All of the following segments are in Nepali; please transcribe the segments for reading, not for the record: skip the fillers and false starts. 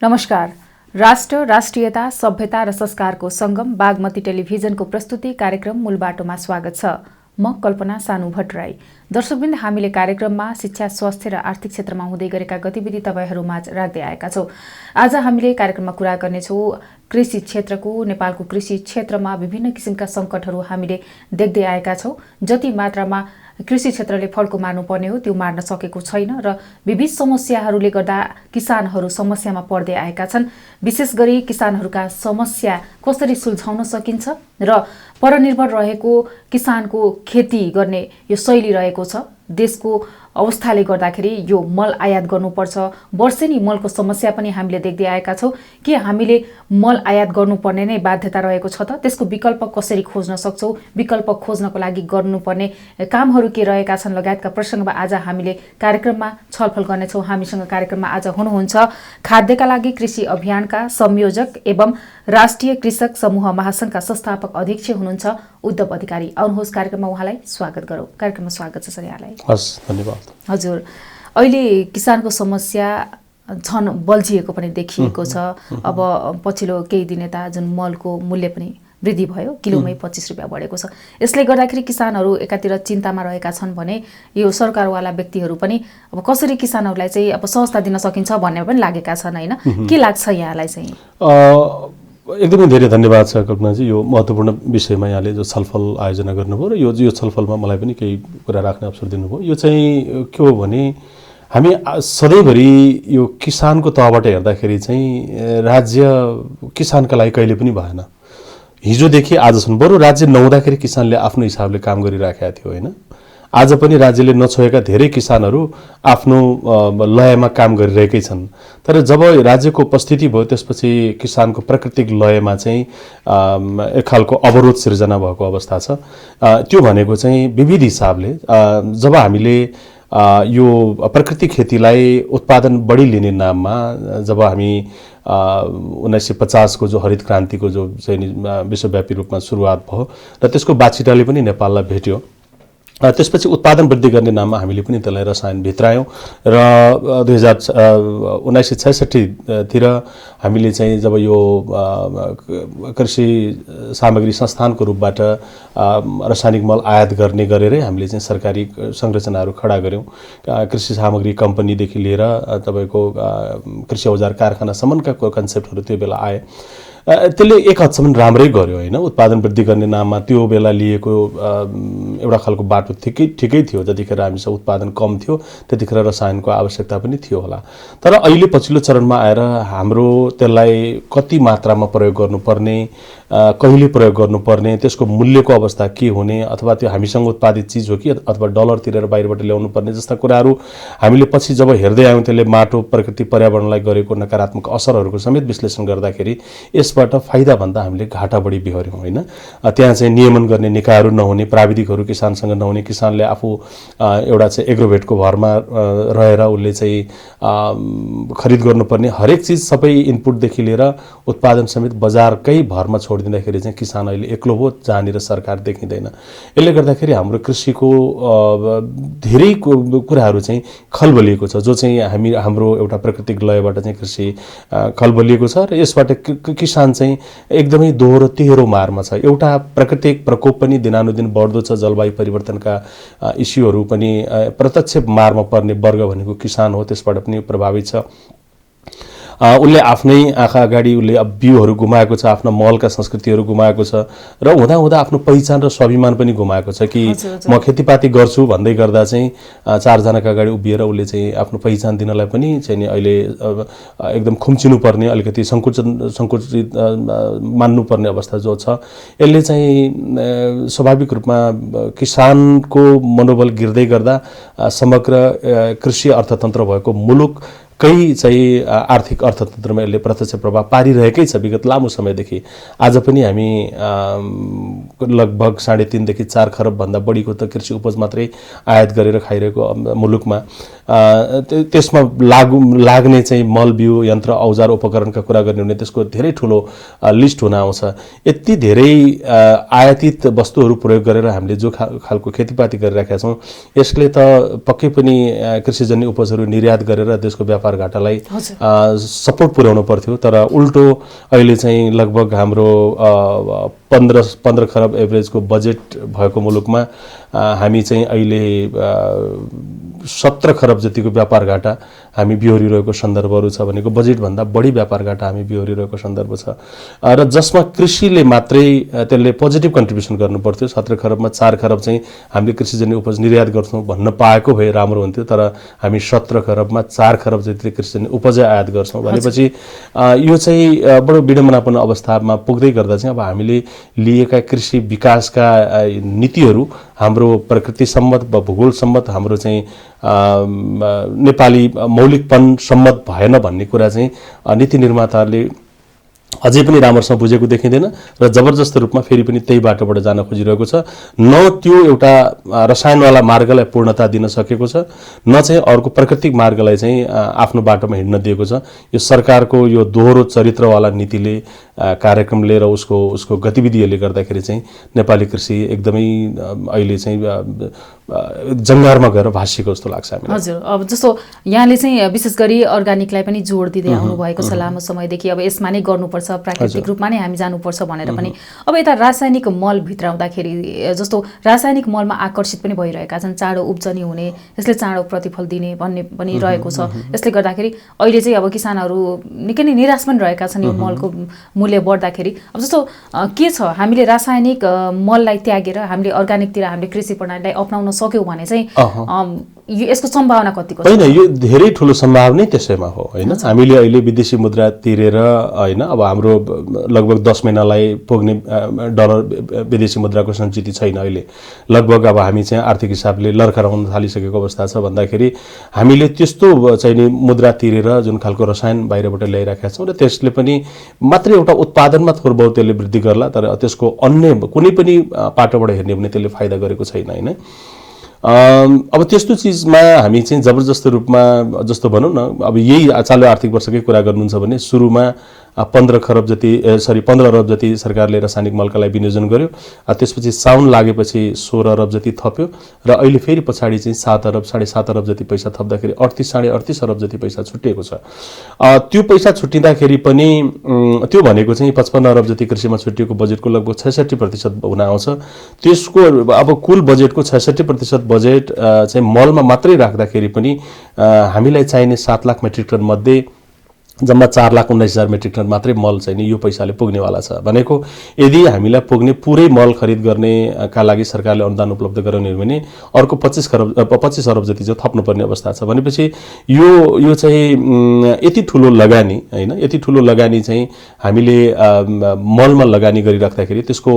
नमस्कार। राष्ट्र, राष्ट्रियता, सभ्यता र संस्कारको संगम बागमती टेलिभिजनको प्रस्तुति कार्यक्रम मूल बाटोमा स्वागत छ। म कल्पना सानु भट्टराई। दर्शकवृन्द, हामीले कार्यक्रममा शिक्षा, स्वास्थ्य र आर्थिक क्षेत्रमा हुँदै गरेका गतिविधि तपाईहरुमाझ राख्दै आएका छौं। आज हामीले कार्यक्रममा कुरा गर्नेछौं कृषि क्षेत्रको। नेपालको कृषि क्षेत्रमा विभिन्न किसिमका संकटहरू हामीले देख्दै आएका छौं। जति मात्रामा कृषि क्षेत्रले फड्को मार्नु पर्ने हो त्यो मार्न सकेको छैन र विविध समस्याहरूले गर्दा किसानहरू समस्यामा पर्दै आएका छन्। विशेष गरी किसानहरूका समस्या कसरी सुल्झाउन सकिन्छ र परनिर्भर रहेको किसानको खेती गर्ने यो शैली रहेको छ। देशको अवस्थाले गर्दाखेरि यो मल आयात गर्नुपर्छ। वर्षेनी मलको समस्या पनि हामीले देख्दै आएका छौं। के हामीले मल आयात गर्नुपर्ने नै बाध्यता रहेको छ त? त्यसको विकल्प कसरी खोज्न सक्छौं? विकल्प खोज्नको लागि गर्नुपर्ने कामहरू के रहेका छन् लगायतका प्रसङ्गमा आज हामीले कार्यक्रममा छलफल गर्नेछौं। हामीसँग कार्यक्रममा आज हुनुहुन्छ खाद्यका लागि कृषि अभियानका संयोजक एवं राष्ट्रिय कृषक समूह महासंघका संस्थापक अध्यक्ष हुनुहुन्छ उद्धव अधिकारी। आउनुहोस् कार्यक्रममा उहाँलाई स्वागत गरौँ। कार्यक्रममा स्वागत छ सर यहाँलाई। हस्, धन्यवाद। हजुर, अहिले किसानको समस्या झन बल्झिएको पनि देखिएको छ। अब पछिल्लो केही दिन यता जुन मलको मूल्य पनि वृद्धि भयो, किलोमै 25 रुपियाँ बढेको छ। यसले गर्दाखेरि किसानहरू एकातिर चिन्तामा रहेका छन् भने यो सरकारवाला व्यक्तिहरू पनि अब कसरी किसानहरूलाई चाहिँ अब सहजता दिन सकिन्छ भन्ने पनि लागेका छन् हैन? के लाग्छ यहाँलाई चाहिँ? एकदमै धेरै धन्यवाद छ कल्पनाजी। यो महत्त्वपूर्ण विषयमा यहाँले जो छलफल आयोजना गर्नुभयो र यो छलफलमा मलाई पनि केही कुरा राख्ने अवसर दिनुभयो। यो चाहिँ के हो भने हामी सधैँभरि यो किसानको तहबाट हेर्दाखेरि चाहिँ राज्य किसानका लागि कहिले पनि भएन। हिजोदेखि आजसम्म बरु राज्य नहुँदाखेरि किसानले आफ्नो हिसाबले काम गरिराखेका थियो हैन? आज पनि राज्यले नछोएका धेरै किसानहरू आफ्नो लयमा काम गरिरहेकै छन्। तर जब राज्यको उपस्थिति भयो त्यसपछि किसानको प्राकृतिक लयमा चाहिँ एक खालको अवरोध सिर्जना भएको अवस्था छ। त्यो भनेको चाहिँ विविध हिसाबले जब हामीले यो प्राकृतिक खेतीलाई उत्पादन बढी लिने नाममा जब हामी 1950 को जो हरित क्रान्तिको जो चाहिँ विश्वव्यापी रूपमा सुरुवात भयो र त्यसको बाछिटाले पनि नेपाललाई भेट्यो। त्यसपछि उत्पादन वृद्धि गर्ने नाममा हामीले पनि त्यसलाई रसायन भित्रायौं र 1966 तिर हामीले चाहिँ जब यो कृषि सामग्री संस्थानको रूपबाट रासायनिक मल आयात गर्ने गरेरै हामीले चाहिँ सरकारी संरचनाहरू खडा गर्यौं। कृषि सामग्री कम्पनीदेखि लिएर तपाईको कृषि औजार कारखानासम्मका कन्सेप्टहरू त्यो बेला आए। त्यसले एक हदसम्म राम्रै गर्यो हैन? उत्पादन वृद्धि गर्ने नाममा त्यो बेला लिएको एउटा खालको बाटो ठिकै थियो। जतिखेर हामीसँग उत्पादन कम थियो त्यतिखेर रसायनको आवश्यकता पनि थियो होला। तर अहिले पछिल्लो चरणमा आएर हाम्रो त्यसलाई कति मात्रामा प्रयोग गर्नुपर्ने, कहिले प्रयोग गर्नुपर्ने, त्यसको मूल्यको अवस्था के हुने, अथवा त्यो हामीसँग उत्पादित चीज हो कि अथवा डलर तिरेर बाहिरबाट ल्याउनु पर्ने जस्ता कुराहरू हामीले पछि जब हेर्दै आयौं त्यसले माटो, प्रकृति, पर्यावरणलाई गरेको नकारात्मक असरहरूको समेत विश्लेषण गर्दाखेरि यसबाट फाइदा भन्दा हामीले घाटा बढी बिहोर्यौं हैन? त्यहाँ चाहिँ नियमन गर्ने निकायहरू नहुने, प्राविधिकहरू किसानसँग नहुने, किसानले आफू एउटा चाहिँ एग्रोभेटको भरमा रहेर उसले चाहिँ खरिद गर्नुपर्ने हरेक चीज सबै इनपुटदेखि लिएर उत्पादन समेत बजारकै भरमा छोडिदिँदाखेरि चाहिँ किसान अहिले एक्लो हो, जहाँनिर सरकार देखिँदैन। यसले गर्दाखेरि हाम्रो कृषिको धेरै कुराहरू चाहिँ खलबलिएको छ, जो चाहिँ हाम्रो एउटा प्राकृतिक लयबाट चाहिँ कृषि खलबलिएको छ र यसबाट किसान चाहिँ एकदमै दोहोरो तेह्रो मारमा छ। एउटा प्राकृतिक प्रकोप पनि दिनानुदिन बढ्दो छ, जलवायु परिवर्तनका इस्युहरू पनि प्रत्यक्ष मारमा पर्ने वर्ग भनेको किसान हो, त्यसबाट पनि प्रभावित छ। उसले आफ्नै आँखा अगाडि उसले बिउहरू गुमाएको छ, आफ्ना मलका संस्कृतिहरू गुमाएको छ र हुँदा आफ्नो पहिचान र स्वाभिमान पनि गुमाएको छ कि म खेतीपाती गर्छु भन्दै गर्दा चाहिँ चारजनाका अगाडि उभिएर उसले चाहिँ आफ्नो पहिचान दिनलाई पनि चाहिँ अहिले एकदम खुम्चिनु पर्ने, अलिकति संकुचित मान्नुपर्ने अवस्था जो छ। यसले चाहिँ स्वाभाविक रूपमा किसानको मनोबल गिर्दै गर्दा समग्र कृषि अर्थतन्त्र भएको मुलुक कई चाहिँ आर्थिक अर्थतन्त्रमा यसले प्रत्यक्ष प्रभाव पारिरहेकै छ विगत लामो समयदेखि। आज पनि हामी लगभग 3.5 देखि 4 खरब भन्दा बढीको त कृषि उपज मात्रै आयात गरेर खाइरहेको मुलुकमा त्यसमा लाग्ने चाहिँ मल, बिउ, यन्त्र, औजार, उपकरणका कुरा गर्ने हुने त्यसको धेरै ठूलो लिस्ट हुन आउँछ। यति धेरै आयातित वस्तुहरू प्रयोग गरेर हामीले जो खालको खेतीपाती गरिरहेका छौं यसले त पक्कै पनि कृषिजन्य उपजहरू निर्यात गरेर देशको व्यापार व्यापार घाटालाई सपोर्ट पुर्याउनु पर्थ्यो। तर उल्टो अहिले चाहिँ लगभग हाम्रो 15 खरब एभरेजको बजेट भएको मुलुकमा हामी चाहिँ अहिले 17 खरब जतिको व्यापार घाटा हामी बिहोरिरहेको सन्दर्भहरू छ भनेको बजेटभन्दा बढी व्यापार घाटा हामी बिहोरिरहेको सन्दर्भ छ र जसमा कृषिले मात्रै त्यसले पोजिटिभ कन्ट्रिब्युसन गर्नुपर्थ्यो। 17 खरबमा 4 खरब चाहिँ हामीले कृषिजन्य उपज निर्यात गर्छौँ भन्न पाएको भए राम्रो हुन्थ्यो, तर हामी 17 खरबमा 4 खरब जति कृषिजन्य उपजै आयात गर्छौँ भनेपछि यो चाहिँ बडो विडम्बनापूर्ण अवस्थामा पुग्दै गर्दा चाहिँ अब हामीले लिएका कृषि विकासका नीतिहरू हाम्रो प्रकृति सम्मत भूगोल सम्मत हाम्रो चाहिँ नेपाली मौलिकपन सम्मत भएन भन्ने कुरा चाहिँ नीति निर्माताहरूले अझै पनि राम्रोसँग बुझेको देखिँदैन र जबरजस्त रूपमा फेरि पनि त्यही बाटोबाट जान खोजिरहेको छ। न त्यो एउटा रसायनवाला मार्गलाई पूर्णता दिन सकेको छ, न चाहिँ अर्को प्राकृतिक मार्गलाई चाहिँ आफ्नो बाटोमा हिँड्न दिएको छ। यो सरकारको यो दोहोरो चरित्रवाला नीतिले कार्यक्रमले र उसको गतिविधिहरूले गर्दाखेरि चाहिँ नेपाली कृषि एकदमै अहिले चाहिँ जङ्गारमा गएर भाँसिएको जस्तो लाग्छ हामीलाई। हजुर, अब जस्तो यहाँले चाहिँ विशेष गरी अर्गानिकलाई पनि जोड दिँदै आउनु भएको छ लामो समयदेखि। अब यसमा नै गर्नुपर्छ, प्राकृतिक रूपमा नै हामी जानुपर्छ भनेर पनि। अब यता रासायनिक मल भित्राउँदाखेरि जस्तो रासायनिक मलमा आकर्षित पनि भइरहेका छन्, चाँडो उब्जनी हुने, यसले चाँडो प्रतिफल दिने भन्ने पनि रहेको छ। यसले गर्दाखेरि अहिले चाहिँ अब किसानहरू निकै नै निराश पनि रहेका छन् यो मलको मूल्य बढ्दाखेरि। अब जस्तो के छ, हामीले रासायनिक मललाई त्यागेर हामीले अर्गानिकतिर हामीले कृषि प्रणालीलाई अपनाउन सक्यौँ भने चाहिँ यसको सम्भावना कतिको छ? होइन, यो धेरै ठुलो सम्भावना त्यसैमा हो होइन। हामीले अहिले विदेशी मुद्रा तिरेर होइन, अब हाम्रो लगभग 10 महिनालाई पुग्ने डलर विदेशी मुद्राको सञ्चित छैन अहिले। लगभग अब हामी चाहिँ आर्थिक हिसाबले लर्खराउन थालिसकेको अवस्था छ भन्दाखेरि हामीले त्यस्तो चाहिँ नि मुद्रा तिरेर जुन खालको रसायन बाहिरबाट ल्याइराखेका छौँ र त्यसले पनि मात्रै एउटा उत्पादनमा थोर बहुत त्यसले वृद्धि गर्ला, तर त्यसको अन्य कुनै पनि पाटोबाट हेर्ने भने त्यसले फाइदा गरेको छैन होइन। अब त्यस्तो चिजमा हामी चाहिँ जबरजस्त रूपमा जस्तो भनौँ न, अब यही चालु आर्थिक वर्षकै कुरा गर्नुहुन्छ भने सुरुमा 15 अरब जति सरकारले रासायनिक मलका लागि विनियोजन गर्यो। त्यसपछि साउन लागेपछि 16 अरब जति थप्यो र अहिले फेरि पछाडि चाहिँ 7 अरब 7.5 अरब जति पैसा थप्दाखेरि 38-38.5 अरब जति पैसा छुट्टिएको छ। त्यो पैसा छुट्टिँदाखेरि पनि त्यो भनेको चाहिँ 55 अरब जति कृषिमा छुट्टिएको बजेटको लगभग 66% हुन आउँछ। त्यसको अब कुल बजेटको 66% बजेट चाहिँ मलमा मात्रै राख्दाखेरि पनि हामीलाई चाहिने 7 लाख मेट्रिक टन मध्ये जम्मा 4,19,000 मेट्रिक टन मात्रै मल चाहिँ नि यो पैसाले पुग्नेवाला छ भनेको। यदि हामीलाई पुग्ने पुरै मल खरिद गर्नेका लागि सरकारले अनुदान उपलब्ध गराउने हो भने अर्को 25 अरब जति चाहिँ थप्नुपर्ने अवस्था छ भनेपछि यो चाहिँ यति ठुलो लगानी होइन, यति ठुलो लगानी चाहिँ हामीले मलमा लगानी गरिराख्दाखेरि त्यसको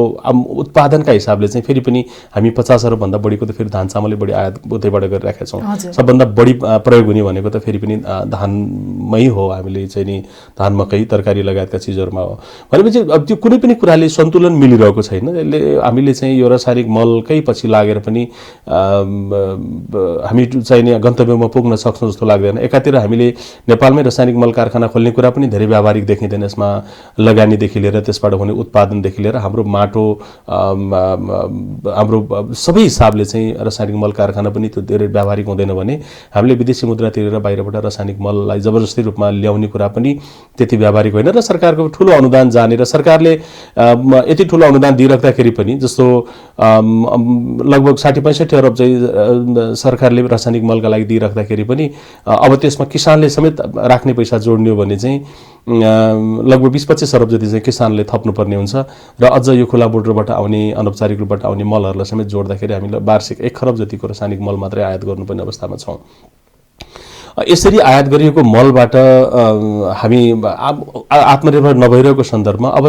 उत्पादनका हिसाबले चाहिँ फेरि पनि हामी 50 अरबभन्दा बढीको त फेरि धान चामलै बढी आयात उतैबाट गरिराखेका छौँ। सबभन्दा बढी प्रयोग हुने भनेको त फेरि पनि धानमै हो, हामीले चाहिँ नि धान मकै तरकारी लगायतका चिजहरूमा हो भनेपछि अब त्यो कुनै पनि कुराले सन्तुलन मिलिरहेको छैन। यसले हामीले चाहिँ यो रासायनिक मलकै पछि लागेर पनि हामी चाहिँ नि गन्तव्यमा पुग्न सक्छौँ जस्तो लाग्दैन। एकातिर हामीले नेपालमै रासायनिक मल कारखाना खोल्ने कुरा पनि धेरै व्यावहारिक देखिँदैन। यसमा लगानीदेखि लिएर त्यसबाट हुने उत्पादनदेखि लिएर हाम्रो माटो हाम्रो सबै हिसाबले चाहिँ रासायनिक मल कारखाना पनि त्यो धेरै व्यावहारिक हुँदैन भने हामीले विदेशी मुद्रा तिरेर बाहिरबाट रासायनिक मललाई जबरजस्ती रूपमा ल्याउने कुरा पनि त्यति व्यावहारिक होइन र सरकारको ठुलो अनुदान जाने र सरकारले यति ठुलो अनुदान दिइराख्दाखेरि पनि जस्तो लगभग 60-65 अरब चाहिँ सरकारले रासायनिक मलका लागि दिइराख्दाखेरि पनि अब त्यसमा किसानले समेत राख्ने पैसा जोड्ने हो भने चाहिँ लगभग 20-25 अरब जति चाहिँ किसानले थप्नुपर्ने हुन्छ र अझ यो खुला बोर्डरबाट आउने अनौपचारिक रूपबाट आउने मलहरूलाई समेत जोड्दाखेरि हामीले वार्षिक 1 खरब जतिको रासायनिक मल मात्रै आयात गर्नुपर्ने अवस्थामा छौँ। यसरी आयात गरिएको मलबाट हामी आत्मनिर्भर नभइरहेको सन्दर्भमा अब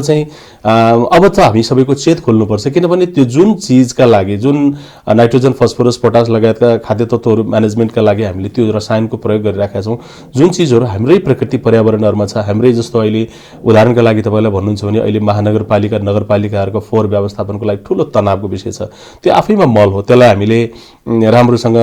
त हामी सबैको चेत खोल्नुपर्छ, किनभने त्यो जुन चिजका लागि जुन नाइट्रोजन फस्फोरस पोटास लगायतका खाद्य तत्त्वहरू म्यानेजमेन्टका लागि हामीले त्यो रसायनको प्रयोग गरिराखेका छौँ, जुन चिजहरू हाम्रै प्रकृति पर्यावरणहरूमा छ, हाम्रै जस्तो अहिले उदाहरणका लागि तपाईँलाई भन्नुहुन्छ भने अहिले महानगरपालिका नगरपालिकाहरूको फोहोर व्यवस्थापनको लागि ठुलो तनावको विषय छ। त्यो आफैमा मल हो, त्यसलाई हामीले राम्रोसँग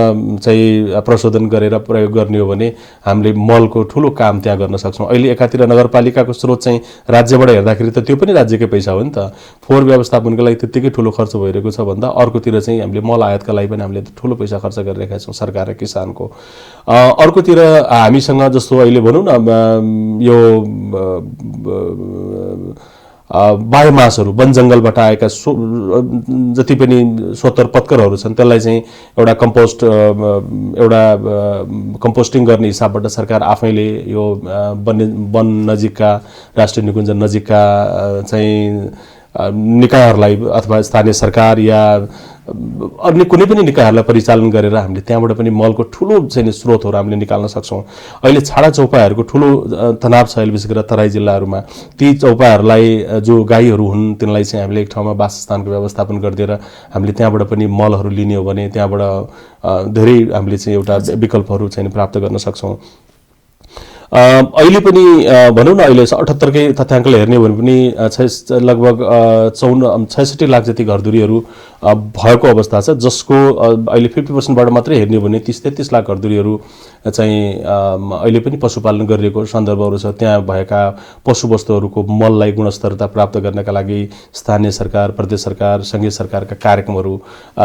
चाहिँ प्रशोधन गरेर प्रयोग गर्ने हो भने हामीले मलको ठुलो काम त्यहाँ गर्न सक्छौँ। अहिले एकातिर नगरपालिकाको स्रोत चाहिँ राज्यबाट हेर्दाखेरि त त्यो पनि राज्यकै पैसा हो नि त, फोहोर व्यवस्थापनको लागि त्यत्तिकै ठुलो खर्च भइरहेको छ भन्दा अर्कोतिर चाहिँ हामीले मल आयातका लागि पनि हामीले ठुलो पैसा खर्च गरिरहेका छौँ सरकार र किसानको। अर्कोतिर हामीसँग जस्तो अहिले भनौँ न यो बायोमासहरू वन जङ्गलबाट आएका जति पनि स्वतर पत्करहरू छन् त्यसलाई चाहिँ एउटा कम्पोस्टिङ गर्ने हिसाबबाट सरकार आफैले यो वन नजिकका राष्ट्रिय निकुञ्ज नजिकका चाहिँ निकायहरूलाई अथवा स्थानीय सरकार या अन्य कुनै पनि निकायहरूलाई परिचालन गरेर हामीले त्यहाँबाट पनि मलको ठुलो चाहिँ स्रोतहरू हामीले निकाल्न सक्छौँ। अहिले छाडा चौपायाहरूको ठुलो तनाव छ अहिले विशेष गरेर तराई जिल्लाहरूमा। ती चौपायाहरूलाई जो गाईहरू हुन् तिनलाई चाहिँ हामीले एक ठाउँमा वासस्थानको व्यवस्थापन गरिदिएर हामीले त्यहाँबाट पनि मलहरू लिने हो भने त्यहाँबाट धेरै हामीले चाहिँ एउटा विकल्पहरू चाहिँ प्राप्त गर्न सक्छौँ। अहिले पनि भनौँ न अहिले 78कै तथ्याङ्कले हेर्ने हो भने पनि लगभग 66 लाख जति घरधुरीहरू भएको अवस्था छ, जसको अहिले 50%बाट मात्रै हेर्ने हो भने 30-33 लाख घरधुरीहरू चाहिँ अहिले पनि पशुपालन गरिरहेको सन्दर्भहरू छ। त्यहाँ भएका पशुवस्तुहरूको मललाई गुणस्तरता प्राप्त गर्नका लागि स्थानीय सरकार, प्रदेश सरकार, सङ्घीय सरकारका कार्यक्रमहरू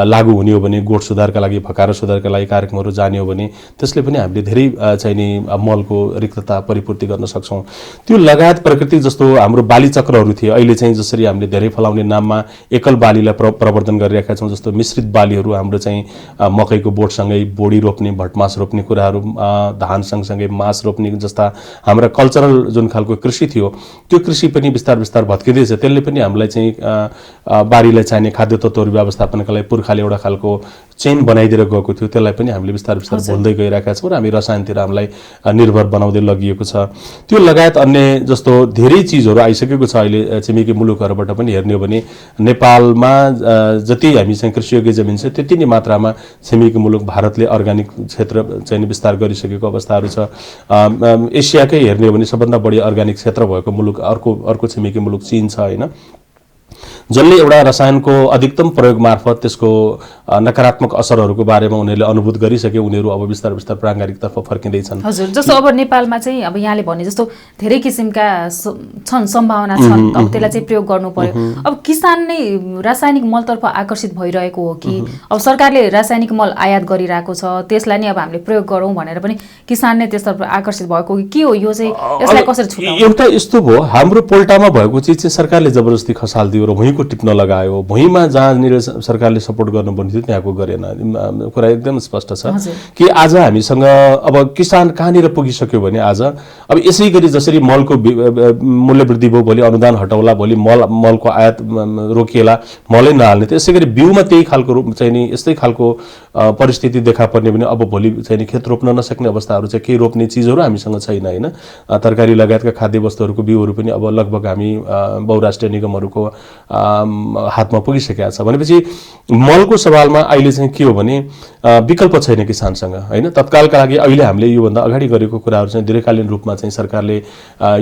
लागू हुने हो भने, गोठ सुधारका लागि, भकारो सुधारका लागि कार्यक्रमहरू जाने हो भने त्यसले पनि हामीले धेरै चाहिँ नि मलको रिक्तता परिपूर्ति गर्न सक्छौँ। त्यो लगायत प्रकृति जस्तो हाम्रो बाली चक्रहरू थिए, अहिले चाहिँ जसरी हामीले धेरै फलाउने नाममा एकल बालीलाई प्रवर्धन गरिरहेका छौँ, जस्तो मिश्रित बालीहरू हाम्रो चाहिँ मकैको बोटसँगै बोडी रोप्ने, भटमास रोप्ने कुराहरू, धान सँगसँगै मास रोप्ने जस्ता हाम्रा कल्चरल जुन खालको कृषि थियो त्यो कृषि पनि बिस्तार बिस्तार भत्किँदैछ। त्यसले पनि हामीलाई चाहिँ बारीलाई चाहिने खाद्य तत्त्वहरू व्यवस्थापनका लागि पुर्खाले एउटा खालको चेन बनाइदिएर गएको थियो, त्यसलाई पनि हामीले बिस्तार बिस्तार भुल्दै गइरहेका छौँ र हामी रसायनतिर हामीलाई निर्भर बनाउँदै लगिएको छ। त्यो लगायत अन्य जस्तो धेरै चिजहरू आइसकेको छ अहिले छिमेकी मुलुकहरूबाट पनि हेर्ने हो भने। नेपालमा जति हामीसँग कृषियोग्य जमिन छ त्यति नै मात्रामा छिमेकी मुलुक भारतले अर्ग्यानिक क्षेत्र चाहिँ विस्तार गरिसकेको अवस्थाहरू छ। एसियाकै हेर्ने हो भने सबभन्दा बढी अर्ग्यानिक क्षेत्र भएको मुलुक अर्को छिमेकी मुलुक चीन छ होइन, जसले एउटा रसायनको अधिकतम प्रयोग मार्फत त्यसको नकारात्मक असरहरूको बारेमा उनीहरूले अनुभूत गरिसके। उनीहरू अब बिस्तार बिस्तार प्राङ्गारिकतर्फ फर्किँदैछन्। हजुर, जस्तो अब नेपालमा चाहिँ अब यहाँले भने जस्तो धेरै किसिमका छन्, सम्भावना छन्, अब त्यसलाई चाहिँ प्रयोग गर्नु पर्यो। अब किसान नै रासायनिक मलतर्फ आकर्षित भइरहेको हो कि अब सरकारले रासायनिक मल आयात गरिरहेको छ त्यसलाई नै अब हामीले प्रयोग गरौँ भनेर पनि किसान नै त्यसतर्फ आकर्षित भएको के हो? यो चाहिँ यसलाई कसरी छुटाउँछ? एउटा यस्तो भयो, हाम्रो पोल्टामा भएको चिज चाहिँ सरकारले जबरजस्ती खसालिदियो र भुइँको टिप्न लगायो। भुइँमा जहाँनिर सरकारले सपोर्ट गर्नुपर्ने थियो त्यहाँको गरेन। कुरा एकदम स्पष्ट छ कि आज हामीसँग अब किसान कहाँनिर पुगिसक्यो भने आज अब यसै गरी जसरी मलको मूल्य वृद्धि भयो, भोलि अनुदान हटाउला, भोलि मलको आयात रोकिएला, मलै नहाल्ने, त्यसै गरी बिउमा त्यही खालको चाहिँ नि यस्तै खालको परिस्थिति देखा पर्ने भने अब भोलि चाहिँ नि खेत रोप्न नसक्ने अवस्थाहरू चाहिँ केही रोप्ने चिजहरू हामीसँग छैन होइन। तरकारी लगायतका खाद्य वस्तुहरूको बिउहरू पनि अब लगभग हामी बहुराष्ट्रिय निगमहरूको हातमा पुगिसकेका छ भनेपछि मलको सवालमा अहिले चाहिँ के हो भने विकल्प छैन किसानसँग होइन। तत्कालका लागि अहिले हामीले योभन्दा अगाडि गरेको कुराहरू चाहिँ दीर्घकालीन रूपमा चाहिँ सरकारले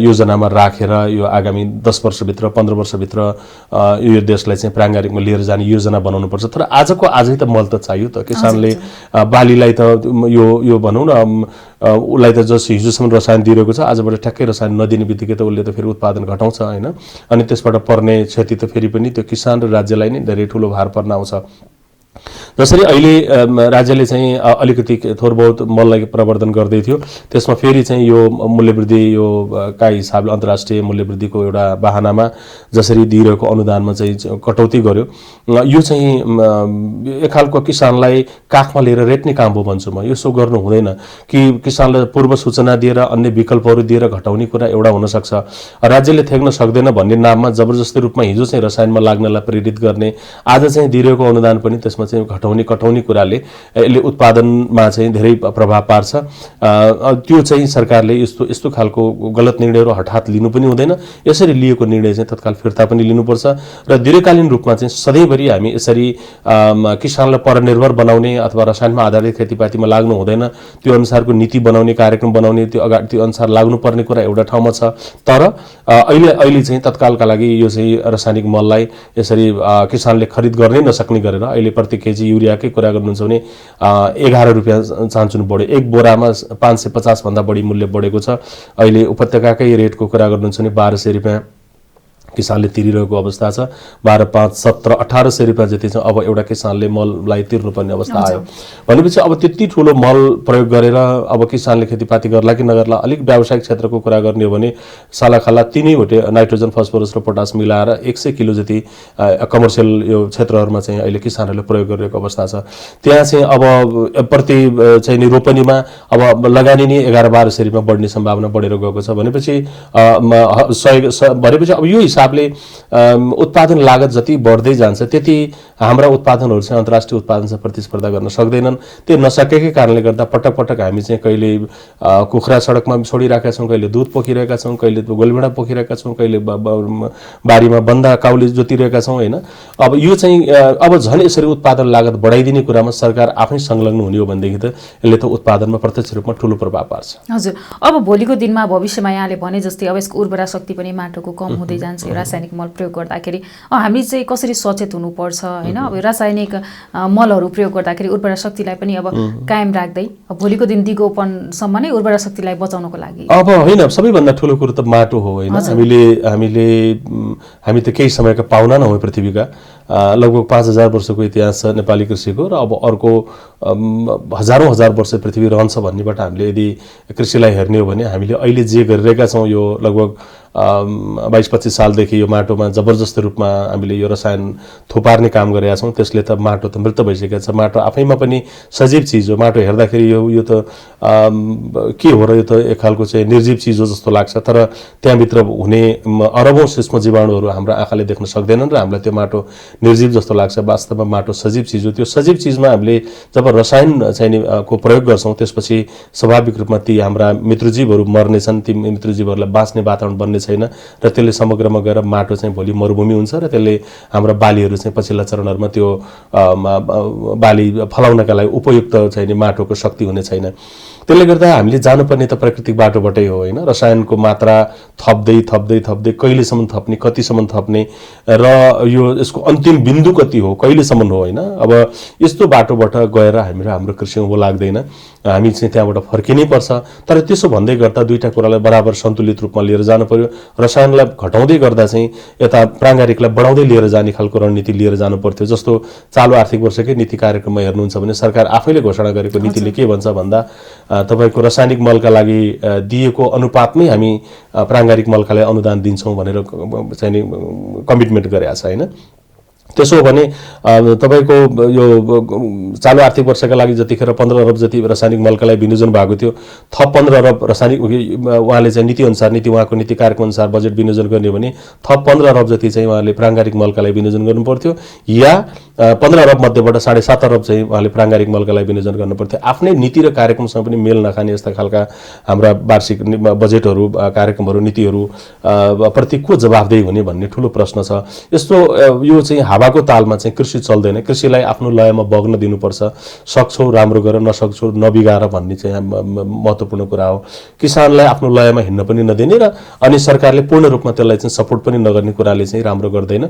योजनामा राखेर यो आगामी 10 वर्षभित्र 15 वर्षभित्र यो देशलाई चाहिँ प्राङ्गारिकमा लिएर जाने योजना बनाउनुपर्छ। तर आजको आजै त मल त चाहियो त किसानले। बालीलाई त यो भनौँ न उसलाई त जस हिजोसम्म रसायन दिइरहेको छ, आजबाट ठ्याक्कै रसायन नदिने बित्तिकै त उसले त फेरि उत्पादन घटाउँछ होइन। अनि त्यसबाट पर्ने क्षति त फेरि पनि त्यो किसान र राज्यलाई नै धेरै ठुलो भार पर्न आउँछ। जसरी अहिले राज्यले चाहिँ अलिकति थोर बहुत मललाई प्रवर्धन गर्दै थियो, त्यसमा फेरि चाहिँ यो मूल्यवृद्धि यो का हिसाबले अन्तर्राष्ट्रिय मूल्यवृद्धिको एउटा बाहनामा जसरी दिइरहेको अनुदानमा चाहिँ कटौती गर्यो। यो चाहिँ एक खालको किसानलाई काखमा लिएर रेट्ने काम हो भन्छु म। यसो गर्नु हुँदैन कि किसानलाई पूर्व सूचना दिएर अन्य विकल्पहरू दिएर घटाउने कुरा एउटा हुनसक्छ। राज्यले थ्याक्न सक्दैन भन्ने नाममा जबरजस्ती रूपमा हिजो चाहिँ रसायनमा लाग्नलाई प्रेरित गर्ने, आज चाहिँ दिइरहेको अनुदान पनि त्यसमा चाहिँ कटाउने कुराले यसले उत्पादनमा चाहिँ धेरै प्रभाव पार्छ। त्यो चाहिँ सरकारले यस्तो खालको गलत निर्णयहरू हठात लिनु पनि हुँदैन। यसरी लिएको निर्णय चाहिँ तत्काल फिर्ता पनि लिनुपर्छ र दीर्घकालीन रूपमा चाहिँ सधैँभरि हामी यसरी किसानलाई परनिर्भर बनाउने अथवा रसायनमा आधारित खेतीपातीमा लाग्नु हुँदैन। त्यो अनुसारको नीति बनाउने, कार्यक्रम बनाउने, त्यो अनुसार लाग्नुपर्ने कुरा एउटा ठाउँमा छ। तर अहिले चाहिँ तत्कालका लागि यो चाहिँ रासायनिक मललाई यसरी किसानले खरिद गर्नै नसक्ने गरेर अहिले प्रति प्रति केजी युरियाकै कुरा गर्नुहुन्छ भने 11 रुपियाँ चान्चुन बढ्यो। एक बोरामा 550 भन्दा बढी मूल्य बढेको छ। अहिले उपत्यकाकै रेटको कुरा गर्नुहुन्छ भने 1200 रुपियाँ किसानले तिरिरहेको अवस्था छ। 12, 5, 17, 1800 रुपियाँ जति छ अब एउटा किसानले मललाई तिर्नुपर्ने अवस्था आयो भनेपछि अब त्यति ठुलो मल प्रयोग गरेर अब किसानले खेतीपाती गर्ला कि नगर्ला। अलिक व्यावसायिक क्षेत्रको कुरा गर्ने हो भने सालाखाला तिनैवटै नाइट्रोजन, फस्फोरस र पोटास मिलाएर 100 किलो जति कमर्सियल यो क्षेत्रहरूमा चाहिँ अहिले किसानहरूले प्रयोग गरिरहेको अवस्था छ। त्यहाँ चाहिँ अब प्रति चाहिँ नि रोपनीमा अब लगानी नै 11-1200 रुपियाँ बढ्ने सम्भावना बढेर गएको छ भनेपछि भनेपछि अब यो हिसाबले उत्पादन लागत जति बढ्दै जान्छ त्यति हाम्रा उत्पादनहरू चाहिँ अन्तर्राष्ट्रिय उत्पादनसँग प्रतिस्पर्धा गर्न सक्दैनन्। त्यो नसकेकै कारणले गर्दा पटक पटक हामी चाहिँ कहिले कुखुरा सडकमा छोडिरहेका छौँ, कहिले दुध पोखिरहेका छौँ, कहिले गोलभेडा पोखिरहेका छौँ, कहिले बारीमा बन्दा काउली जोतिरहेका छौँ होइन। अब यो चाहिँ अब झन् यसरी उत्पादन लागत बढाइदिने कुरामा सरकार आफै संलग्न हुने हो भनेदेखि त यसले त उत्पादनमा प्रत्यक्ष रूपमा ठुलो प्रभाव पार्छ। हजुर, अब भोलिको दिनमा भविष्यमा यहाँले भने जस्तै अब यसको उर्वरा शक्ति पनि माटोको कम हुँदै जान्छ रासायनिक मल प्रयोग गर्दाखेरि। हामी चाहिँ कसरी सचेत हुनुपर्छ होइन? अब रासायनिक मलहरू प्रयोग गर्दाखेरि उर्वरा शक्तिलाई पनि अब कायम राख्दै भोलिको दिन दिगोपनसम्म नै उर्वरा शक्तिलाई बचाउनको लागि अब होइन सबैभन्दा ठुलो कुरो त माटो हो होइन। हामी त केही समयका पाहुना नहौँ पृथ्वीका। लगभग 5000 वर्षको इतिहास छ नेपाली कृषिको र अब अर्को हजारौँ हजार वर्ष पृथ्वी रहन्छ भन्नेबाट हामीले यदि कृषिलाई हेर्ने हो भने हामीले अहिले जे गरिरहेका छौँ यो लगभग 22-25 सालदेखि यो माटोमा जबरजस्त रूपमा हामीले यो रसायन थुपार्ने काम गरेका छौँ। त्यसले त माटो त मृत भइसकेको छ। माटो आफैमा पनि सजीव चिज हो। माटो हेर्दाखेरि यो त के हो र यो त एक खालको चाहिँ निर्जीव चिज हो जस्तो लाग्छ। तर त्यहाँभित्र हुने अरबौँ सूक्ष्म जीवाणुहरू हाम्रो आँखाले देख्न सक्दैनन् र हामीलाई त्यो माटो निर्जीव जस्तो लाग्छ। वास्तवमा माटो सजीव चिज हो। त्यो सजीव चिजमा हामीले जब रसायन चाहिँ को प्रयोग गर्छौँ त्यसपछि स्वाभाविक रूपमा ती हाम्रा मित्रजीवहरू मर्नेछन्, ती मित्रजीवहरूलाई बाँच्ने वातावरण बन्ने छैन र त्यसले समग्रमा गएर माटो चाहिँ भोलि मरुभूमि हुन्छ र त्यसले हाम्रा बालीहरू चाहिँ पछिल्ला चरणहरूमा त्यो बाली फलाउनका लागि उपयुक्त चाहिँ माटोको शक्ति हुने छैन। त्यसले गर्दा हामीले जानुपर्ने त प्राकृतिक बाटोबाटै हो होइन। रसायनको मात्रा थप्दै थप्दै थप्दै कहिलेसम्म थप्ने, कतिसम्म थप्ने र यो यसको अन्तिम बिन्दु कति हो, कहिलेसम्म हो होइन। अब यस्तो बाटोबाट गएर हाम्रो कृषि उँभो लाग्दैन। हामी चाहिँ त्यहाँबाट फर्किनै पर्छ। तर त्यसो भन्दै गर्दा दुईटा कुरालाई बराबर सन्तुलित रूपमा लिएर जानु पर्यो। रसायनलाई घटाउँदै गर्दा चाहिँ यता प्राङ्गारिकलाई बढाउँदै लिएर जाने खालको रणनीति लिएर जानु पर्थ्यो। जस्तो चालु आर्थिक वर्षकै नीति कार्यक्रममा हेर्नुहुन्छ भने सरकार आफैले घोषणा गरेको नीतिले के भन्छ भन्दा तपाईको रासायनिक मलका लागि दिएको अनुपातमै हामी प्राङ्गारिक मलका लागि अनुदान दिन्छौँ भनेर चाहिँ कमिटमेन्ट गरेको छ होइन। त्यसो हो भने तपाईको यो चालु आर्थिक वर्षका लागि जतिखेर 15 अरब जति रासायनिक मलका लागि विनियोजन भएको थियो, थप 15 अरब रासायनिक उहाँले चाहिँ नीति उहाँको नीति कार्यक्रम अनुसार बजेट विनियोजन गर्ने भने थप 15 अरब जति चाहिँ उहाँले प्राङ्गारिक मलका लागि विनियोजन गर्नु पर्थ्यो या 15 अरब मध्येबाट 7.5 अरब चाहिँ उहाँले प्राङ्गारिक मलका लागि विनियोजन गर्नु पर्थ्यो। आफ्नै नीति र कार्यक्रमसँग पनि मेल नखाने यस्ता खालका हाम्रा वार्षिक बजेटहरू, कार्यक्रमहरू, नीतिहरू प्रति को जवाफदेही हुने भन्ने ठुलो प्रश्न छ। यस्तो यो चाहिँ हावाको तालमा चाहिँ कृषि चल्दैन। कृषिलाई आफ्नो लयमा बग्न दिनुपर्छ। सक्छौ राम्रो गर, नसक्छौ नबिगार भन्ने चाहिँ महत्त्वपूर्ण कुरा हो। किसानलाई आफ्नो लयमा हिँड्न पनि नदिने र अनि सरकारले पूर्ण रूपमा त्यसलाई चाहिँ सपोर्ट पनि नगर्ने कुराले चाहिँ राम्रो गर्दैन।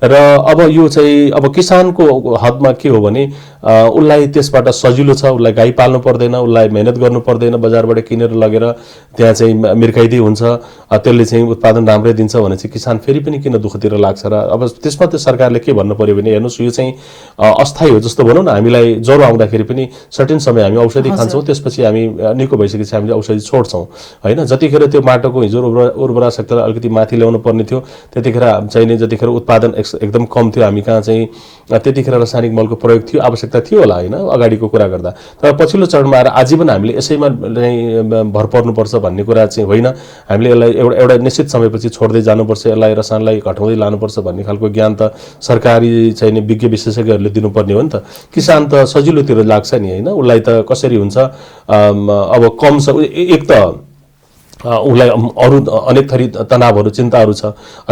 र अब यो चाहिँ अब किसानको हदमा के हो भने उसलाई त्यसबाट सजिलो छ, उसलाई गाई पाल्नु पर्दैन, उसलाई मेहनत गर्नु पर्दैन, बजारबाट किनेर लगेर त्यहाँ चाहिँ मिर्काइदै हुन्छ, त्यसले चाहिँ उत्पादन राम्रै दिन्छ भने चाहिँ किसान फेरि पनि किन दुःखतिर लाग्छ। र अब त्यसमा त सरकारले के भन्नु पर्यो भने हेर्नुहोस् यो चाहिँ अस्थायी हो। जस्तो भनौँ न हामीलाई ज्वरो आउँदाखेरि पनि सर्टेन समय हामी औषधि खान्छौँ, त्यसपछि हामी निको भइसकेपछि हामीले औषधि छोड्छौँ होइन। जतिखेर त्यो माटोको हिजो उर्वरा शक्तिलाई अलिकति माथि ल्याउनु पर्ने थियो त्यतिखेर चाहिने जतिखेर उत्पादन एकदम कम थियो हामी कहाँ चाहिँ त्यतिखेर रासायनिक मलको प्रयोग थियो, आवश्यकता थियो होला होइन अगाडिको कुरा गर्दा। तर पछिल्लो चरणमा आएर आजीवन हामीले यसैमा भर पर्नुपर्छ भन्ने कुरा चाहिँ होइन। हामीले यसलाई एउटा निश्चित समयपछि छोड्दै जानुपर्छ, यसलाई रसायनलाई घटाउँदै लानुपर्छ भन्ने खालको ज्ञान त सरकारी चाहिँ विज्ञ विशेषज्ञहरूले दिनुपर्ने हो नि त। किसान त सजिलोतिर लाग्छ नि होइन, उसलाई त कसरी हुन्छ अब कम एक त उसलाई अरू अनेक थरी तनावहरू चिन्ताहरू छ।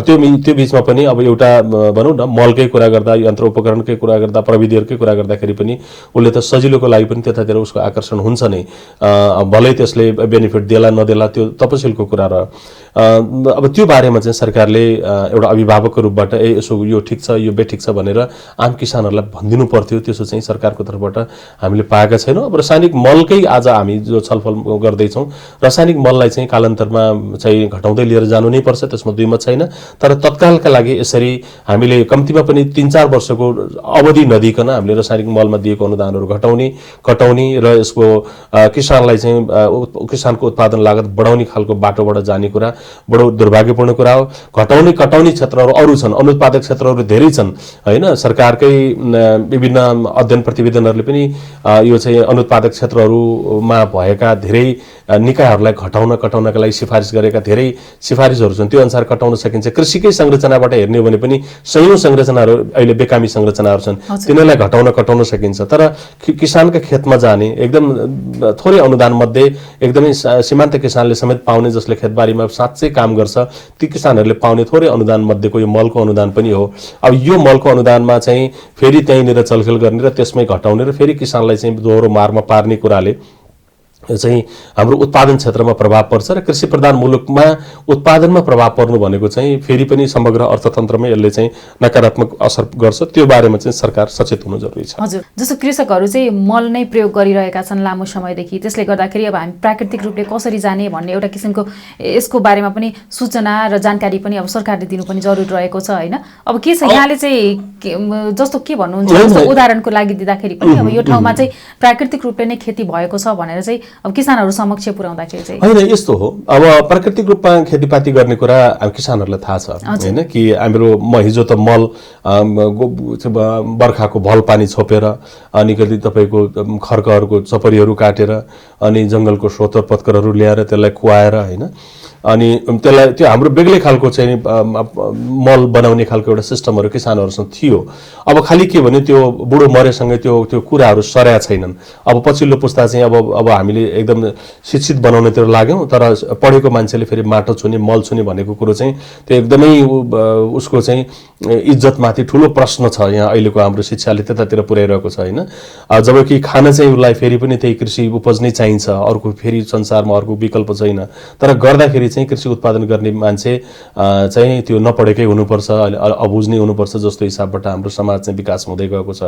त्यो बिचमा पनि अब एउटा भनौँ न मलकै कुरा गर्दा, यन्त्र उपकरणकै कुरा गर्दा, प्रविधिहरूकै कुरा गर्दाखेरि पनि उसले त सजिलोको लागि पनि त्यतातिर उसको आकर्षण हुन्छ नै। भलै त्यसले बेनिफिट देला नदेला त्यो तपसिलको कुरा रह्यो। अब त्यो बारेमा चाहिँ सरकारले एउटा अभिभावकको रूपबाट यसो यो ठिक छ यो बेठिक छ भनेर आम किसानहरूलाई भनिदिनु पर्थ्यो। त्यसो चाहिँ सरकारको तर्फबाट हामीले पाएका छैनौँ। अब रासायनिक मलकै आज हामी जो छलफल गर्दैछौँ, रासायनिक मललाई चाहिँ कालान्तरमा चाहिँ घटाउँदै लिएर जानु नै पर्छ, त्यसमा दुई मत छैन। तर तत्कालका लागि यसरी हामीले कम्तीमा पनि 3-4 वर्षको अवधि नदिकन हामीले रासायनिक मलमा दिएको अनुदानहरू कटाउने र यसको किसानलाई चाहिँ किसानको उत्पादन लागत बढाउने खालको बाटोबाट जाने कुरा बडो दुर्भाग्यपूर्ण कुरा हो। कटाउने क्षेत्रहरू अरू छन्, अनुत्पादक क्षेत्रहरू धेरै छन् हैन। सरकारकै विभिन्न अध्ययन प्रतिवेदनहरूले पनि यो चाहिँ अनुत्पादक क्षेत्रहरूमा भएका धेरै निकायहरूलाई कटाउनका लागि सिफारिस गरेका धेरै सिफारिसहरू छन्। त्यो अनुसार कटाउन सकिन्छ। कृषिकै संरचनाबाट हेर्ने हो भने पनि सयौं संरचनाहरू अहिले बेकामी संरचनाहरू छन्, तिनीहरूलाई कटाउन सकिन्छ। तर किसानका खेतमा जाने एकदम थोरै अनुदान मध्ये एकदमै सीमान्त किसानले समेत पाउने, जसले खेतबारीमा साँच्चै काम गर्छ, ती किसानहरूले पाउने थोरै अनुदान मध्येको यो मलको अनुदान पनि हो। अब यो मलको अनुदानमा चाहिँ फेरि त्यहीँनिर चलखेल गर्ने र त्यसमै घटाउने र फेरि किसानलाई चाहिँ दोहोरो मारमा पार्ने कुराले चाहिँ हाम्रो उत्पादन क्षेत्रमा प्रभाव पर्छ र कृषि प्रधान मुलुकमा उत्पादनमा प्रभाव पर्नु भनेको चाहिँ फेरि पनि समग्र अर्थतन्त्रमै यसले चाहिँ नकारात्मक असर गर्छ। त्यो बारेमा चाहिँ सरकार सचेत हुनु जरुरी छ। हजुर, जस्तो कृषकहरू चाहिँ मल नै प्रयोग गरिरहेका छन् लामो समयदेखि, त्यसले गर्दाखेरि अब हामी प्राकृतिक रूपले कसरी जाने भन्ने एउटा किसिमको यसको बारेमा पनि सूचना र जानकारी पनि अब सरकारले दिनु पनि जरुरी रहेको छ हैन। अब के छ यहाँले चाहिँ जस्तो के भन्नुहुन्छ, जस्तो उदाहरणको लागि दिँदाखेरि पनि अब यो ठाउँमा चाहिँ प्राकृतिक रूपले नै खेती भएको छ भनेर चाहिँ अब किसानहरू समक्ष पुर्याउँदाखेरि चाहिँ हैन यस्तो हो। अब प्राकृतिक रूपमा खेतीपाती गर्ने कुरा किसानहरूलाई थाहा छ हैन कि हाम्रो हिजो त मल बर्खाको भल पानी छोपेर अनि कति तपाईको खर्कहरूको चपरीहरू काटेर अनि जंगलको स्रोत पत्करहरू ल्याएर त्यसलाई कुवाएर हैन अनि त्यसलाई त्यो हाम्रो बेग्लै खालको चाहिँ मल बनाउने खालको एउटा सिस्टमहरू किसानहरूसँग थियो। अब खाली के भने त्यो बुढो मरेसँगै त्यो कुराहरू सर्या छैनन्। अब पछिल्लो पुस्ता चाहिँ अब हामीले एकदम शिक्षित बनाउनेतिर लाग्यौं, तर पढेको मान्छेले फेरि माटो छुने मल छुने भनेको कुरो चाहिँ त्यो एकदमै उसको चाहिँ इज्जतमाथि ठूलो प्रश्न छ। यहाँ अहिलेको हाम्रो शिक्षाले त्यतातिर पुर्याइरहेको छ हैन। जबकि खान चाहिँ उसलाई फेरि पनि त्यही कृषि उपज नै चाहिन्छ, अर्को फेरि संसारमा अर्को विकल्प छैन। तर गर्दाखेरि चाहिँ कृषि उत्पादन गर्ने मान्छे चाहिँ त्यो नपढेकै हुनुपर्छ, अबुझ्ने हुनुपर्छ जस्तो हिसाबबाट हाम्रो समाज चाहिँ विकास हुँदै गएको छ।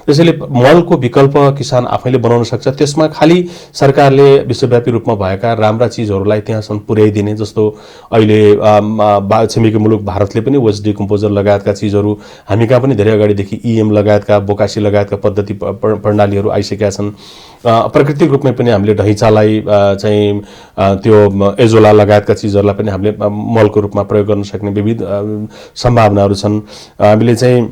त्यसैले मलको विकल्प किसान आफैले बनाउन सक्छ। त्यसमा खाली सरकारले विश्वव्यापी रूपमा भएका राम्रा चीजहरूलाई त्यहाँसम्म पुर्याइदिने, जस्तो अहिले छिमेकी मुलुक भारतले पनि वेस्ट डिकम्पोजर लगायतका चीजहरू हामी कहाँ पनि धेरै अगाडिदेखि EM लगायतका बोकासी लगायतका पद्धति प्रणालीहरू आइसकेका छन्। प्राकृतिक रूपमै पनि हामीले ढैँचालाई चाहिँ त्यो एजोला लगायतका चीजहरूलाई पनि हामीले मलको रूपमा प्रयोग गर्न सक्ने विविध सम्भावनाहरू छन्। हामीले चाहिँ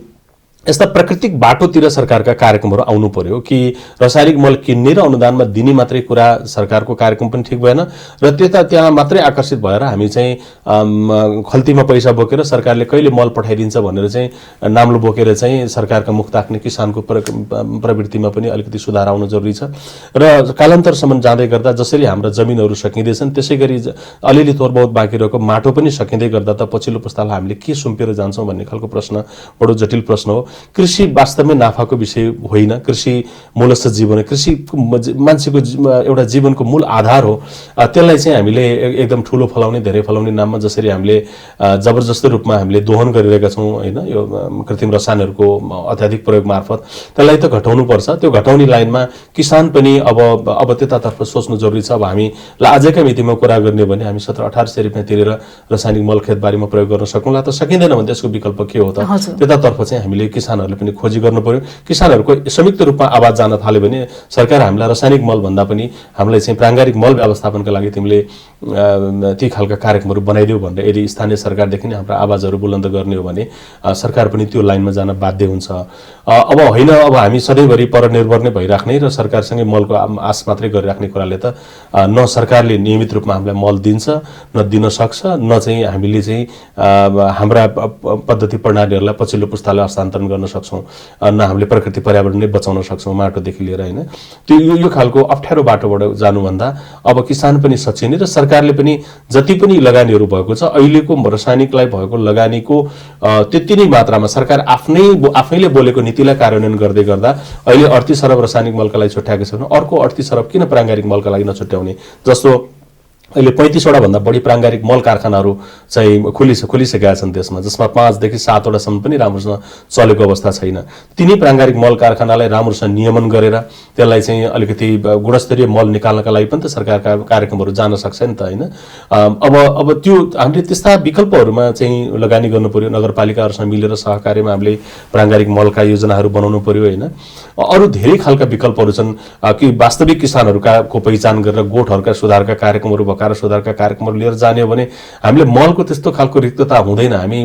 यस्ता प्राकृतिक बाटोतिर सरकारका कार्यक्रमहरू आउनु पर्यो कि रासायनिक मल किन्ने र अनुदानमा दिने मात्रै कुरा सरकारको कार्यक्रम पनि ठिक भएन र त्यहाँ मात्रै आकर्षित भएर हामी चाहिँ खल्तीमा पैसा बोकेर सरकारले कहिले मल पठाइदिन्छ भनेर चाहिँ नाम्लो बोकेर चाहिँ सरकारका मुख ताक्ने किसानको प्रवृत्तिमा पनि अलिकति सुधार आउनु जरुरी छ। र कालान्तरसम्म जाँदै गर्दा जसरी हाम्रा जमिनहरू सकिँदैछन् त्यसैगरी अलिअलि थोर बहुत बाँकी रहेको माटो पनि सकिँदै गर्दा त पछिल्लो पुस्तालाई हामीले के सुम्पेर जान्छौँ भन्ने खालको प्रश्न बडो जटिल प्रश्न हो। कृषि वास्तवमै नाफाको विषय होइन। कृषि मूलस्थ जीवन, कृषि मान्छेको एउटा जीवनको मूल आधार हो। त्यसलाई चाहिँ हामीले एकदम ठूलो फलाउने धेरै फलाउने नाममा जसरी हामीले जबरजस्त रूपमा हामीले दोहन गरिरहेका छौँ हैन, यो कृत्रिम रसायनहरूको अत्याधिक प्रयोग मार्फत त्यसलाई त घटाउनु पर्छ। त्यो घटाउने लाइनमा किसान पनि अब त्यतातर्फ सोच्नु जरुरी छ। अब हामी आजकै मितिमा कुरा गर्ने हो भने हामी 1700-1800 रुपैयाँ तिरेर रासायनिक मल खेतबारीमा प्रयोग गर्न सकौँला त सकिँदैन भने त्यसको विकल्प के हो त? त्यतातर्फ चाहिँ हामीले किसानहरूले पनि खोजी गर्नु पर्यो। किसानहरूको संयुक्त रूपमा आवाज जान थाल्यो भने सरकार हामीलाई रासायनिक मल भन्दा पनि हामीलाई चाहिँ प्राङ्गारिक मल व्यवस्थापनका लागि तिमीले ती खालका कार्यक्रमहरू बनाइदेऊ भनेर यदि स्थानीय सरकारदेखि नै हाम्रो आवाजहरू बुलन्द गर्ने हो भने सरकार पनि त्यो लाइनमा जान बाध्य हुन्छ। अब होइन अब हामी सधैँभरि परनिर्भर नै भइराख्ने र सरकारसँगै मलको आश मात्रै गरिराख्ने कुराले त न सरकारले नियमित रूपमा हामीलाई मल दिन्छ न दिन सक्छ, न चाहिँ हामीले चाहिँ हाम्रा पद्धति प्रणालीहरूलाई पछिल्लो पुस्तालाई हस्तान्तरण गर्न सक्छौँ, न हामीले प्रकृति पर्यावरण नै बचाउन सक्छौँ माटोदेखि लिएर हैन। त्यो यो खालको अप्ठ्यारो बाटोबाट जानुभन्दा अब किसान पनि सचिने र सरकार सरकारले पनि जति पनि लगानीहरू भएको छ अहिलेको रासायनिकलाई भएको लगानीको त्यति नै मात्रामा सरकार आफैले बोलेको नीतिलाई कार्यान्वयन गर्दै गर्दा अहिले 38 अरब रासायनिक मलका लागि छुट्याएको छ भने अर्को 38 अरब किन प्राङ्गारिक मलका लागि नछुट्याउने? जस्तो अहिले 35 वटा भन्दा बढी प्राङ्गारिक मल कारखानाहरू चाहिँ खोलिसकेका छन् देशमा, जसमा 5 देखि 7 वटासम्म पनि राम्रोसँग चलेको अवस्था छैन। तिनी प्राङ्गारिक मल कारखानालाई राम्रोसँग नियमन गरेर त्यसलाई चाहिँ अलिकति गुणस्तरीय मल निकाल्नका लागि पनि त सरकारका कार्यक्रमहरू जान सक्छ नि त, हैन? अब त्यो हामीले त्यस्ता विकल्पहरूमा चाहिँ लगानी गर्नु पर्यो। नगरपालिकाहरूसँग मिलेर सहकार्यमा हामीले प्राङ्गारिक मलका योजनाहरू बनाउनु पर्यो, हैन? अरू धेरै खालका विकल्पहरू छन् कि वास्तविक किसानहरूको पहिचान गरेर गोठहरूका सुधारका कार्यक्रमहरू भएका सुधारका कार्यक्रमहरू लिएर जाने हो भने हामीले मलको त्यस्तो खालको रिक्तता हुँदैन। हामी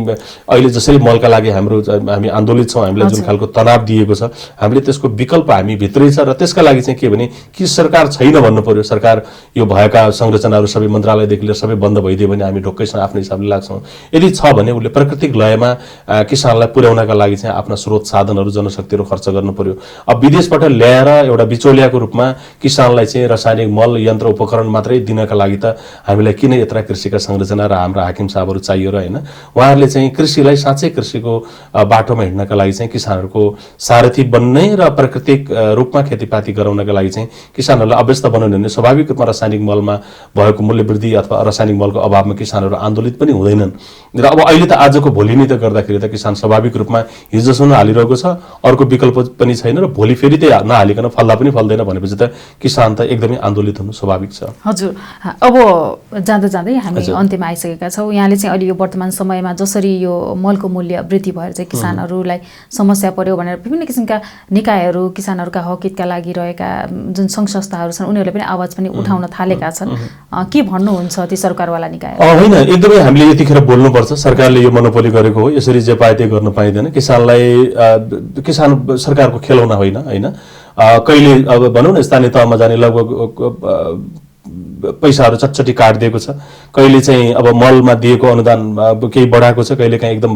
अहिले जसरी मलका लागि हामी आन्दोलित छौँ, हामीलाई जुन खालको तनाव दिएको छ, हामीले त्यसको विकल्प हामी भित्रै छ र त्यसका लागि चाहिँ के भने कि सरकार छैन भन्नु पर्यो। सरकार यो भएका संरचनाहरू सबै मन्त्रालयदेखि लिएर सबै बन्द भइदियो भने हामी ढुक्कैसँग आफ्नो हिसाबले लाग्छौँ। यदि छ भने उसले प्राकृतिक लयमा किसानलाई पुर्याउनका लागि चाहिँ आफ्ना स्रोत साधनहरू जनशक्तिहरू खर्च गर्नु पर्यो। अब विदेशबाट ल्याएर एउटा बिचौलियाको रूपमा किसानलाई चाहिँ रासायनिक मल यन्त्र उपकरण मात्रै दिनका लागि त हामीलाई किन यत्रा कृषिका संरचना र हाम्रा हाकिम साहबहरू चाहियो र, हैन? उहाँहरूले चाहिँ कृषिलाई साँच्चै कृषिको बाटोमा हिँड्नका लागि चाहिँ किसानहरूको सारथी बन्ने र प्राकृतिक रूपमा खेतीपाती गराउनका लागि चाहिँ किसानहरूलाई अभ्यस्त बनाउने भने स्वाभाविक रूपमा रासायनिक मलमा भएको मूल्य वृद्धि अथवा रासायनिक मलको अभावमा किसानहरू आन्दोलित पनि हुँदैनन्। र अब अहिले त आजको भोलि नै त गर्दाखेरि त किसान स्वाभाविक रूपमा हिजोसम्म हालिरहेको छ, अर्को विकल्प पनि छैन र भोलि फेरि त्यही नहालिकन फल्दा पनि फल्दैन भनेपछि त किसान त एकदमै आन्दोलित हुनु स्वाभाविक छ। हजुर, अब जाँदा जाँदै हामी अन्त्यमा आइसकेका छौँ। यहाँले चाहिँ अहिले यो वर्तमान समयमा जसरी यो मलको मूल्य वृद्धि भएर चाहिँ किसानहरूलाई समस्या पर्यो भनेर विभिन्न किसिमका निकायहरू किसानहरूका हक हितका लागि रहेका जुन सङ्घ संस्थाहरू छन् उनीहरूले पनि आवाज पनि उठाउन थालेका छन्। के भन्नुहुन्छ ती सरकारवाला निकाय? होइन, एकदमै हामीले यतिखेर बोल्नुपर्छ। सरकारले यो मोनोपोली गरेको हो, यसरी जे पाए त्यही गर्न पाइँदैन। किसान सरकारको खेलौना होइन, हैन? कहिले अब भनौँ न स्थानीय तहमा जाने लगभग पैसाहरू चटचटी काटिदिएको छ, कहिले चाहिँ अब मलमा दिएको अनुदान केही बढाएको छ, कहिले काहीँ एकदम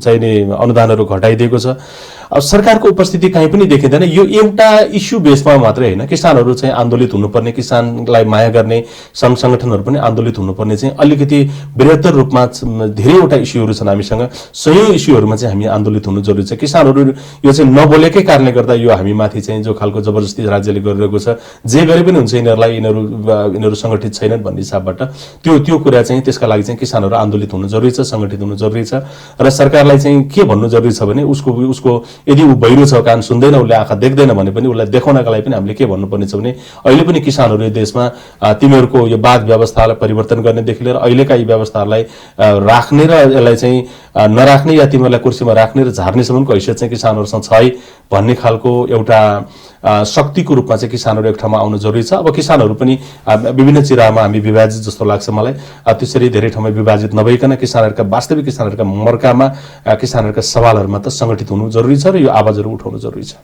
चाहिने अनुदानहरू घटाइदिएको छ। अब सरकारको उपस्थिति कहीँ पनि देखिँदैन। यो एउटा इस्यु बेसमा मात्रै होइन, किसानहरू चाहिँ आन्दोलित हुनुपर्ने, किसानलाई माया गर्ने सङ्घ सङ्गठनहरू पनि आन्दोलित हुनुपर्ने चाहिँ अलिकति बृहत्तर रूपमा धेरैवटा इस्युहरू छन् हामीसँग। सयौँ इस्युहरूमा चाहिँ हामी आन्दोलित हुनु जरुरी छ। किसानहरू यो चाहिँ नबोलेकै कारणले गर्दा यो हामीमाथि चाहिँ जो खालको जबरजस्ती राज्यले गरिरहेको छ, जे गरे पनि हुन्छ यिनीहरू सङ्गठित छैनन् भन्ने हिसाबबाट त्यो कुरा चाहिँ त्यसका लागि चाहिँ किसानहरू आन्दोलित हुनु जरुरी छ, सङ्गठित हुनु जरुरी छ। र सरकारलाई चाहिँ के भन्नु जरुरी छ भने उसको यदि ऊ बहिरो छ, कान सुन्दैन, उसले आँखा देख्दैन भने पनि उसलाई देखाउनका लागि पनि हामीले के भन्नुपर्ने छ भने अहिले पनि किसानहरू यो देशमा तिमीहरूको यो वाद व्यवस्थालाई परिवर्तन गर्नेदेखि लिएर अहिलेका यी व्यवस्थाहरूलाई राख्ने र यसलाई चाहिँ नराख्ने या तिमीहरूलाई कुर्सीमा राख्ने र झार्नेसम्मको हैसियत चाहिँ किसानहरूसँग छ है भन्ने खालको एउटा शक्तिको रूपमा चाहिँ किसानहरू एक ठाउँमा आउनु जरुरी छ। अब किसानहरू पनि विभिन्न चिरामा हामी विभाजित जस्तो लाग्छ मलाई। त्यसरी धेरै ठाउँमा विभाजित नभइकन वास्तविक किसानहरूका मर्कामा किसानहरूका सवालहरूमा त सङ्गठित हुनु जरुरी छ र यो आवाजहरू उठाउनु जरुरी छ।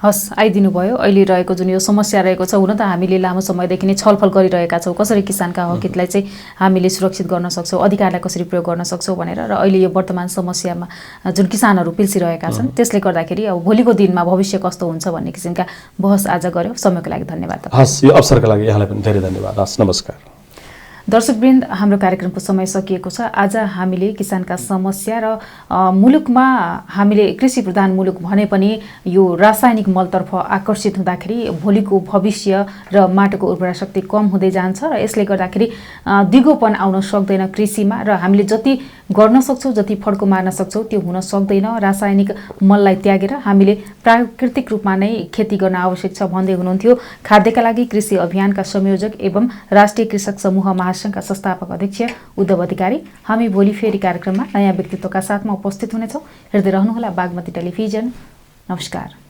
हस्, आइदिनु भयो। अहिले रहेको जुन यो समस्या रहेको छ, हुन त हामीले लामो समयदेखि नै छलफल गरिरहेका छौँ कसरी किसानका हक हितलाई चाहिँ हामीले सुरक्षित गर्न सक्छौँ, अधिकारलाई कसरी प्रयोग गर्न सक्छौँ भनेर। र अहिले यो वर्तमान समस्यामा जुन किसानहरू पिल्सिरहेका छन् त्यसले गर्दाखेरि अब भोलिको दिनमा भविष्य कस्तो हुन्छ भन्ने किसिमका बहस आज गऱ्यौँ। समयको लागि धन्यवाद। हस्, यो अवसरका लागि यहाँलाई पनि धेरै धन्यवाद। हस्, नमस्कार। दर्शकवृन्द, हाम्रो कार्यक्रमको समय सकिएको छ। आज हामीले किसानका समस्या र मुलुकमा हामीले कृषि प्रधान मुलुक भने पनि यो रासायनिक मलतर्फ आकर्षित हुँदाखेरि भोलिको भविष्य र माटोको उर्वरा शक्ति कम हुँदै जान्छ र यसले गर्दाखेरि दिगोपन आउन सक्दैन कृषिमा र हामीले जति गर्न सक्छौँ, जति फड्को मार्न सक्छौँ त्यो हुन सक्दैन। रासायनिक मललाई त्यागेर हामीले प्राकृतिक रूपमा नै खेती गर्न आवश्यक छ भन्दै हुनुहुन्थ्यो खाद्यका लागि कृषि अभियानका संयोजक एवं राष्ट्रिय कृषक समूह महासङ्घका संस्थापक अध्यक्ष उद्धव अधिकारी। हामी भोलि फेरि कार्यक्रममा नयाँ व्यक्तित्वका साथमा उपस्थित हुनेछौँ। हेर्दै रहनुहोला बागमती टेलिभिजन। नमस्कार।